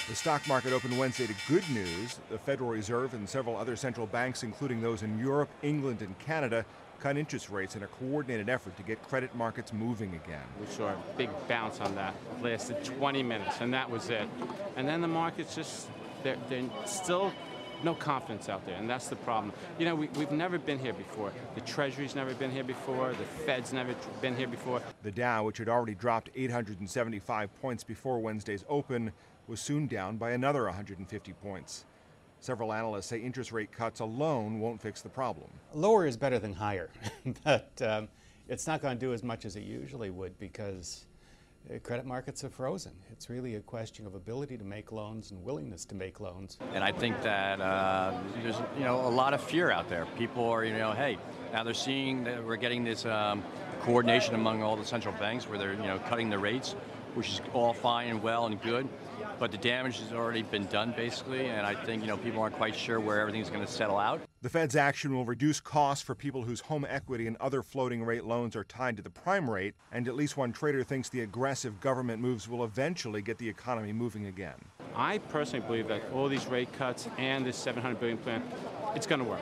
The stock market opened Wednesday to good news. The Federal Reserve and several other central banks, including those in Europe, England, and Canada, cut interest rates in a coordinated effort to get credit markets moving again. We saw a big bounce on that. It lasted 20 minutes, and that was it. And then the markets just, they're still no confidence out there, and that's the problem. You know, we've never been here before. The Treasury's never been here before. The Fed's never been here before. The Dow, which had already dropped 875 points before Wednesday's open, was soon down by another 150 points. Several analysts say interest rate cuts alone won't fix the problem. Lower is better than higher, but it's not going to do as much as it usually would because credit markets are frozen. It's really a question of ability to make loans and willingness to make loans. And I think that there's a lot of fear out there. People are hey, now they're seeing that we're getting this coordination among all the central banks where they're cutting the rates, which is all fine and well and good. But the damage has already been done, basically, and I think people aren't quite sure where everything's going to settle out. The Fed's action will reduce costs for people whose home equity and other floating rate loans are tied to the prime rate, and at least one trader thinks the aggressive government moves will eventually get the economy moving again. I personally believe that all these rate cuts and this $700 billion plan, it's going to work.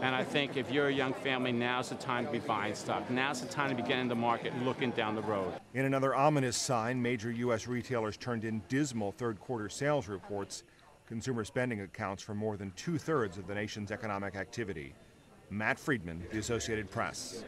And I think if you're a young family, now's the time to be buying stock. Now's the time to be getting in the market looking down the road. In another ominous sign, major U.S. retailers turned in dismal third-quarter sales reports. Consumer spending accounts for more than two-thirds of the nation's economic activity. Matt Friedman, The Associated Press.